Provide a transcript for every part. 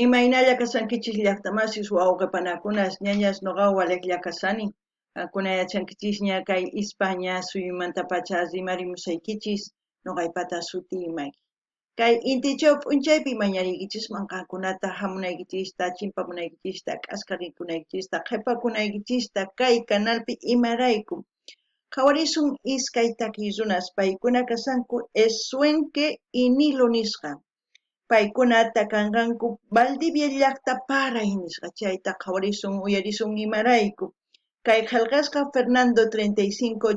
Imaynalla kasankichis llaqtamasis wawqipanakunas ñañas noqaqa waliqlla kasani. Kunayachankichis ña kay España suyumantapacha rimarimusaykichis noqaypata sutimaki. Kay intichawpi p'unchaypi mañariykichis manqakunata hamunaykichista, chimpamunaykichista, k'aska rikunaykichista, qhipakunaykichista kay canalpi imarayku. Qhawarisun iskay takiy runas paykuna kasanku Eswenque y Nilo nisqa. Paykunata kanqanku Valdivia llaqta paray nisqa chayta qhawarisun uyarisun imarayku. Kay qillqasqa Fernando 35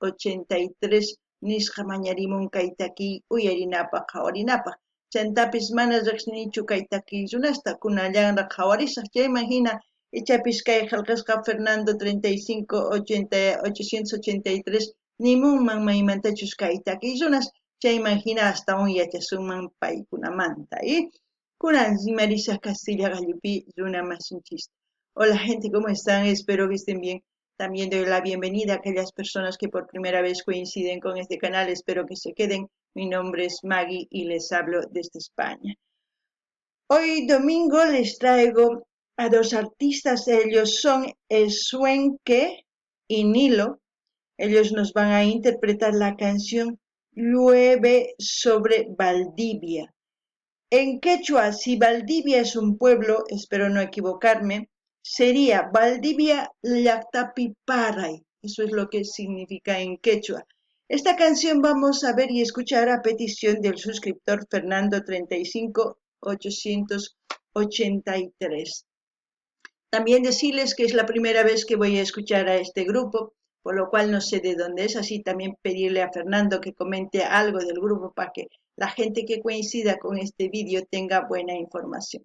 883 nisqa mañarimun kay takiy uyarinapaq qhawarinapaq. Chantapis mana riqsinichu kay takiy runasta kunallanraq qhawarisaq chayman hina ichapis kay qillqasqa Fernando 35 883 nimunman maymantachus kay takiy runas chayman hina astawan yachasunman paykunamanta. Kunan rimarisaq Castilla gallupi runa masinchista. Hola gente, ¿cómo están? Espero que estén bien. También doy la bienvenida a aquellas personas que por primera vez coinciden con este canal. Espero que se queden. Mi nombre es Maggie y les hablo desde España. Hoy domingo les traigo a dos artistas. Ellos son Eswenque y Nilo. Ellos nos van a interpretar la canción Llueve sobre Valdivia. En quechua, si Valdivia es un pueblo, espero no equivocarme, sería Valdivia Llactapiparay. Eso es lo que significa en quechua. Esta canción vamos a ver y escuchar a petición del suscriptor Fernando 35 883. También decirles que es la primera vez que voy a escuchar a este grupo, por lo cual no sé de dónde es, así también pedirle a Fernando que comente algo del grupo para que la gente que coincida con este vídeo tenga buena información.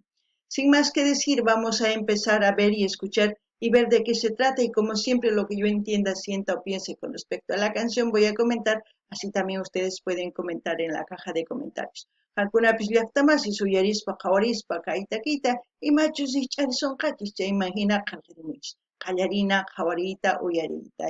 Sin más que decir, vamos a empezar a ver y escuchar y ver de qué se trata, y como siempre lo que yo entienda, sienta o piense con respecto a la canción voy a comentar, así también ustedes pueden comentar en la caja de comentarios. Halkunapis llaqtamasi suyarispa qhawarispa kaytakita imachus charisunqachis chayman hina qallarimunchis qallarina qhawariyta uyariyta.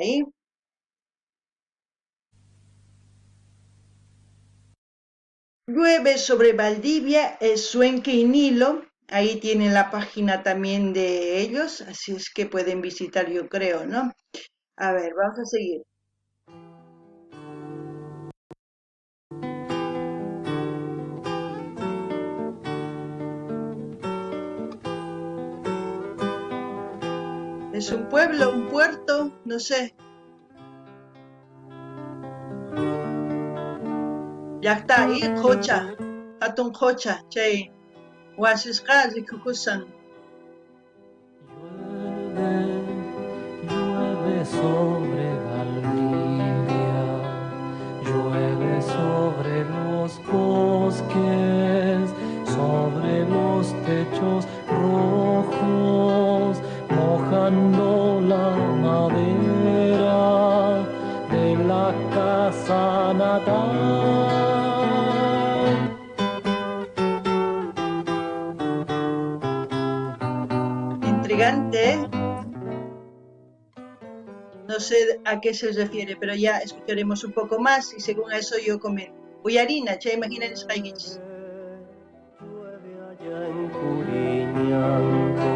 Llueve sobre Valdivia, Eswenque y Nilo. Ahí tienen la página también de ellos, así es que pueden visitar, yo creo, ¿no? A ver, vamos a seguir. ¿Es un pueblo, un puerto? No sé. Ya está ahí, Jocha, Hatun Jocha, Chay, Huasisqa rikukusan. Llueve sobre Valdivia, llueve sobre los bosques, sobre los techos rojos, mojando la madera de la casa natal. Intrigante, ¿eh? No sé a qué se refiere, pero ya escucharemos un poco más y según eso yo comento. Uyarina, che, imagínense paiguichis. Llueve allá en Curiñanco,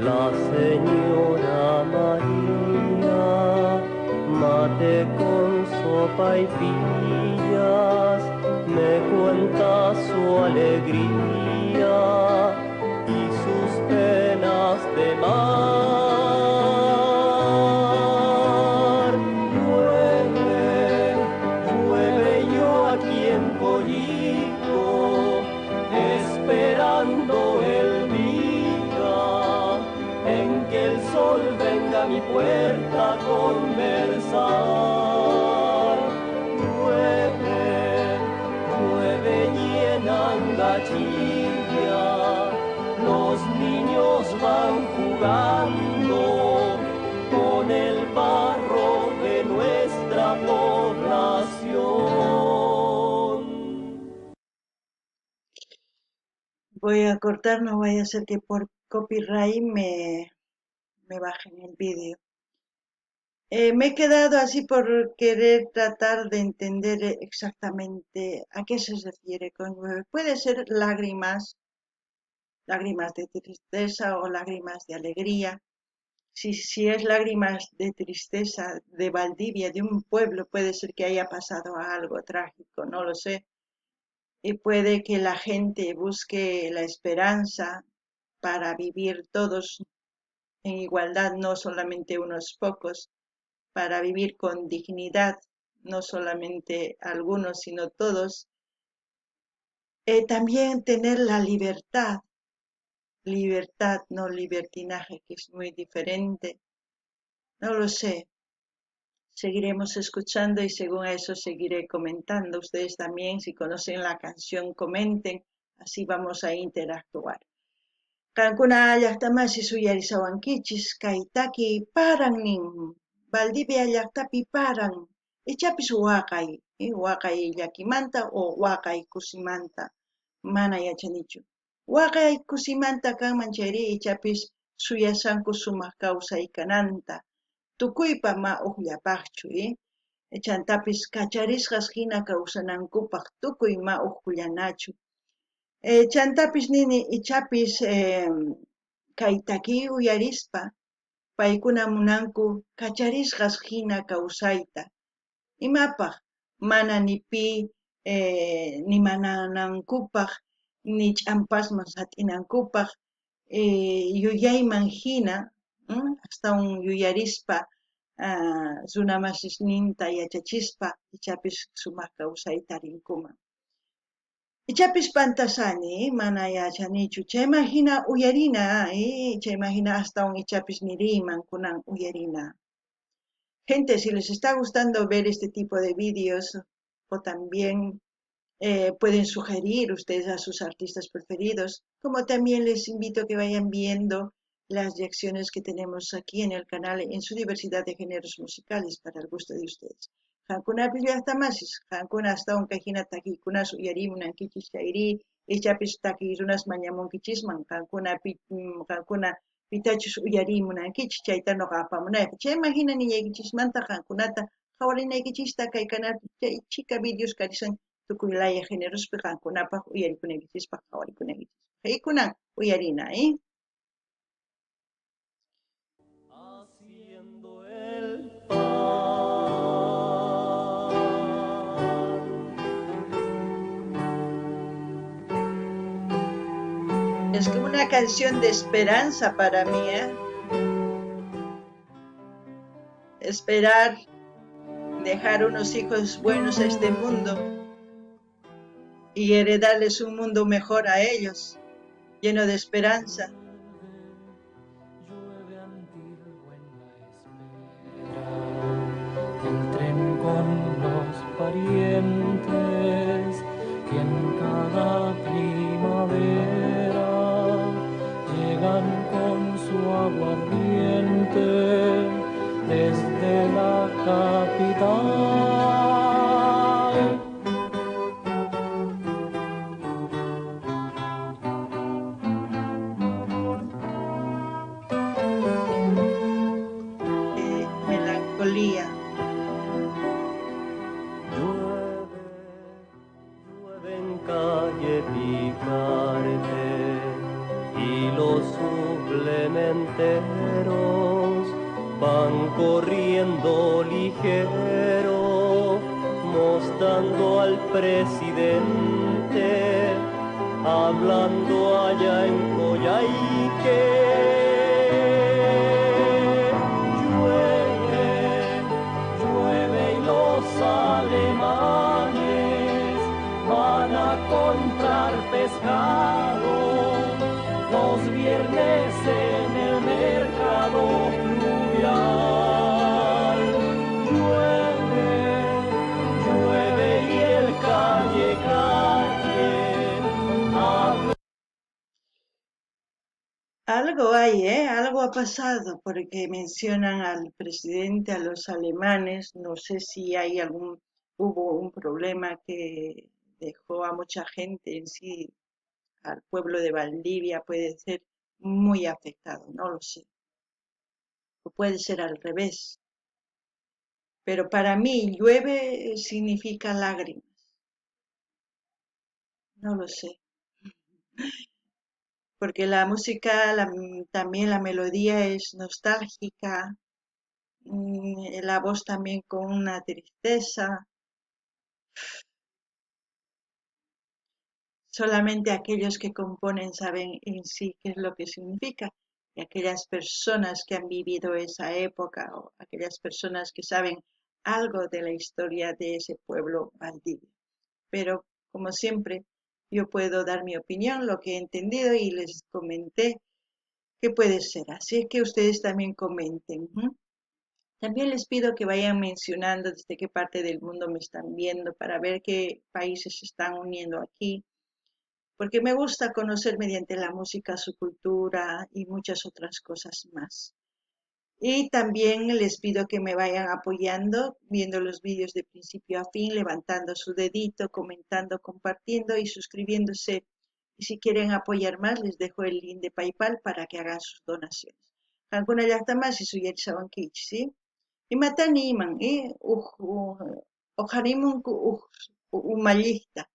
la señora María, mate con sopa y pillas, me cuenta su alegría y sus penas de mar. Llueve, llueve yo aquí en Pollito, esperando el día en que el sol venga a mi puerta a conversar. Llueve, llueve llena Andachilla, los niños van jugando con el barro de nuestra población. Voy a cortar, no vaya a ser que por copyright me bajen el vídeo. Me he quedado así por querer tratar de entender exactamente a qué se refiere con llueve. Puede ser lágrimas, lágrimas de tristeza o lágrimas de alegría. Si es lágrimas de tristeza de Valdivia, de un pueblo, puede ser que haya pasado algo trágico, no lo sé. Y puede que la gente busque la esperanza para vivir todos en igualdad, no solamente unos pocos, para vivir con dignidad, no solamente algunos, sino todos. También tener la libertad, no libertinaje, que es muy diferente. No lo sé. Seguiremos escuchando y según eso seguiré comentando. Ustedes también, si conocen la canción, comenten. Así vamos a interactuar. Kankuna llaqtamasi suyarisawankichis kaytaki paran nin. Valdivia llaqtapi paran. Ichapis waqay llakimanta o waqay kusimanta. Mana yachanichu. Waqay kusimanta kanman chayri ichapis suyasanku sumaq kawsaykananta. Tukuypa ma uqllapaqchu, chantapis kacharisqas hina kawsanankupaq tukuy ma uqllanachu. Chantapis nini ichapis kaytaki uyarispa paykuna munanku kacharisqas hina kawsayta. Imapaq mana nipi nimananankupaq ni ch'ampasman sat'inankupaq yuyayman hina astawan yuyarispa runamasisninta yachachispa ichapis sumaq kawsayta rinkuman. Ichapis pantasani mana yachanichu chayman hina uyarina chayman hina astawan ichapis niriyman kunan uyarina. Gente, si les está gustando ver este tipo de vídeos o también pueden sugerir ustedes a sus artistas preferidos, como también les invito a que vayan viendo las reacciones que tenemos aquí en el canal en su diversidad de géneros musicales para el gusto de ustedes. Hankunapi llaqtamasis, hankuna astawan kajina takikunas uyarimunankichis chayri, ichapis takirunas mañamunkichisman, hankuna pitachus uyarimunankichis chayta noqa apamunayqa. Chayman hina niñaykichismanta hankunata qhawarinaykichista kay canalpi chay chika videos karisan tukuylaya generospi qankunapaq uyarikunaykichispaq qhawarikunaykichispa. Kaykunan uyarina, Haciendo el pan. Es como una canción de esperanza para mí, Esperar, dejar unos hijos buenos a este mundo y heredarles un mundo mejor a ellos, lleno de esperanza. Llueve antiguo en la espera, el tren con los parientes que en cada primavera llegan con su aguardiente desde la capital. Melancolía. Llueve en calle Picarte y los suplementeros van corriendo ligero, mostrando al presidente, hablando allá en Coyhaique. Llueve y los alemanes van a comprar pescado los viernes en el mercado fluvial. Llueve y el calle habla. Algo hay, algo ha pasado, porque mencionan al presidente, a los alemanes, no sé si hubo un problema que dejó a mucha gente en sí, al pueblo de Valdivia puede ser muy afectado, no lo sé, o puede ser al revés, pero para mí llueve significa lágrimas, no lo sé. porque la música, también la melodía es nostálgica, la voz también con una tristeza. Solamente aquellos que componen saben en sí qué es lo que significa, y aquellas personas que han vivido esa época o aquellas personas que saben algo de la historia de ese pueblo Valdivia. Pero como siempre, yo puedo dar mi opinión, lo que he entendido y les comenté que puede ser. Así que ustedes también comenten. También les pido que vayan mencionando desde qué parte del mundo me están viendo para ver qué países se están uniendo aquí, porque me gusta conocer mediante la música su cultura y muchas otras cosas más. Y también les pido que me vayan apoyando, viendo los vídeos de principio a fin, levantando su dedito, comentando, compartiendo y suscribiéndose. Y si quieren apoyar más, les dejo el link de PayPal para que hagan sus donaciones. Alguna ya está más y su ¿sí? Y matani iman, ojarimun umallista.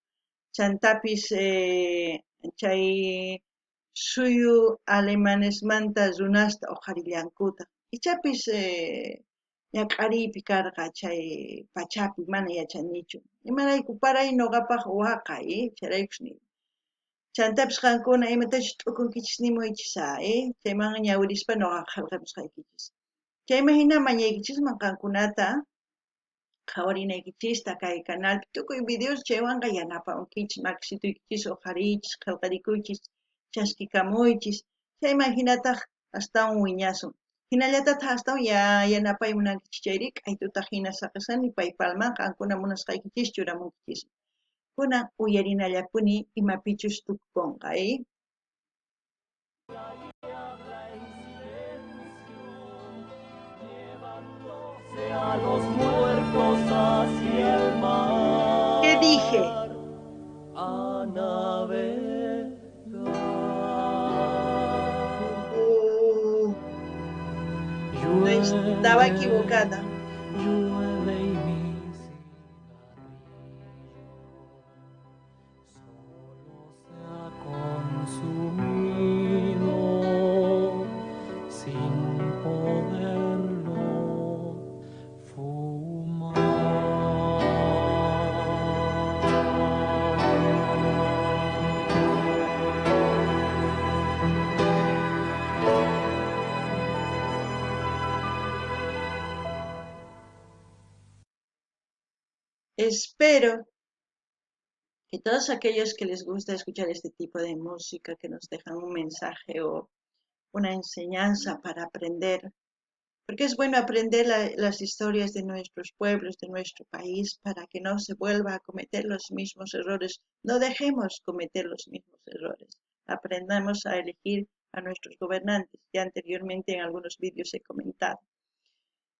Chantapis chay suyu alemanesmanta runasta oqarillankuta. Ichapis ñak'ariypi karqa chay pachapi mana yachanichu. Imarayku paray ñuqapaq waqay, charaykush ni. Chantapis qankuna imatachus t'ukunkichis nimuychis chayman ñawirispa ñuqaqa qillqamusqaykichis. Chayma hina mañaykichisman qankunata qhawarinaykichista kay canalpi tukuy videos chaywanqa yanapankichis maqsituykichis uqariychis qillqarikuychis chaskikamuychis chayman hinataq astawan wiñasun hinallataq astawan yanapaymunankichis chayri k'aytutaq hina saqisani paypalman qankuna munasqaykichis churamunkichis kunan uyarinallapuni imapichus tukukunqay. A los muertos hacia el ¿Qué dije? mar a navegar. No estaba equivocada. Llueve y mi cigarrillo solo se ha consumido sin poderlo fumar. Espero que todos aquellos que les gusta escuchar este tipo de música, que nos dejan un mensaje o una enseñanza para aprender, porque es bueno aprender las historias de nuestros pueblos, de nuestro país, para que no se vuelva a cometer los mismos errores. No dejemos cometer los mismos errores. Aprendamos a elegir a nuestros gobernantes. Ya anteriormente en algunos vídeos he comentado.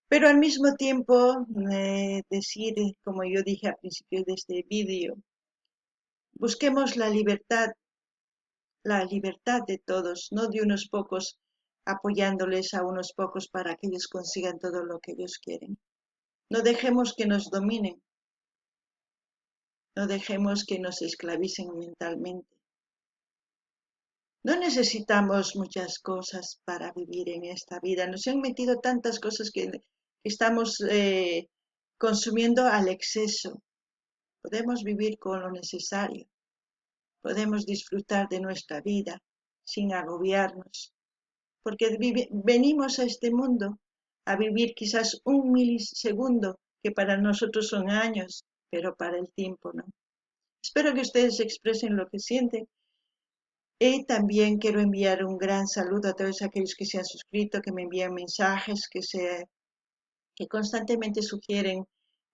Pero al mismo tiempo, decir, como yo dije al principio de este vídeo, busquemos la libertad de todos, no de unos pocos apoyándoles a unos pocos para que ellos consigan todo lo que ellos quieren. No dejemos que nos dominen, no dejemos que nos esclavicen mentalmente. No necesitamos muchas cosas para vivir en esta vida. Nos han metido tantas cosas que estamos consumiendo al exceso. Podemos vivir con lo necesario. Podemos disfrutar de nuestra vida sin agobiarnos, porque venimos a este mundo a vivir quizás un milisegundo, que para nosotros son años, pero para el tiempo no. Espero que ustedes expresen lo que sienten y también quiero enviar un gran saludo a todos aquellos que se han suscrito, que me envían mensajes, que constantemente sugieren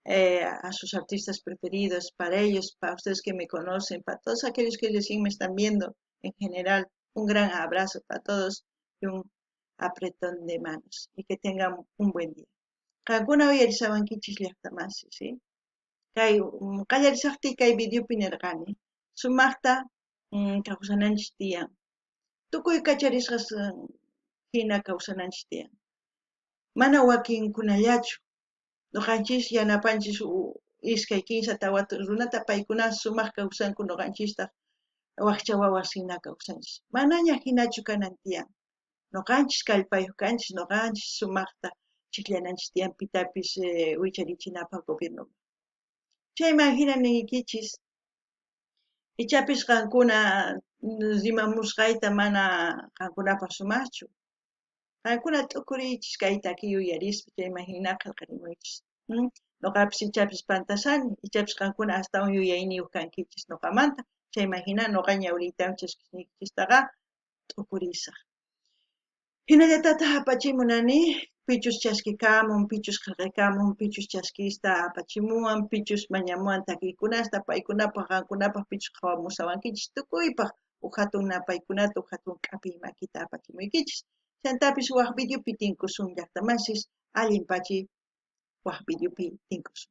a sus artistas preferidos, para ellos, para ustedes que me conocen, para todos aquellos que recién me están viendo, en general, un gran abrazo para todos y un apretón de manos y que tengan un buen día. Alguna vez yarisaban kichis llaqtamasi, ¿sí? Kay qallarisaqti kay videopi nirqani, sumaqta kawsananchis tiyan. Tukuy kacharisqas hina kawsananchis tiyan. Mana wakinkunallachu. Nuqanchis yanapanchis iskay kimsa tawa runata paykuna sumaq kawsanku nuqanchista waqcha wawasina kawsanchis. Manaña hinachu kanan tiyan. Noqanchis kallpayuq kanchis, noqanchis sumaqta chiklananchis tiyan pitapis wicharichinapaq gobierno. Chayman hina ninkichis, ichapis qankuna rimamusqayta mana qankunapaq sumaqchu. Qankuna t'ukurichis kay takiy uyarispa chayman hina qillqarimuychis. Noqapis ichapis pantasani, ichapis qankuna astawan yuyayniyuq kankichis noqamanta, chayman hina noqa ñawriytaman chaskisniykichistaqa t'ukurisaq. Hinallatataq apachimunani pichus chaskikamun, pichus qillqikamun, pichus chaskista apachimuwan, pichus mañamuwan takiykunasta paykunapaq qankunapaq pichus qhawamusawankichis tukuypaq hatun napaykunata hatun k'apiy makita apachimuykichis. Chantapis waq videopi tinkusun llaqta masis allin pachiy waq videopi tinkusun.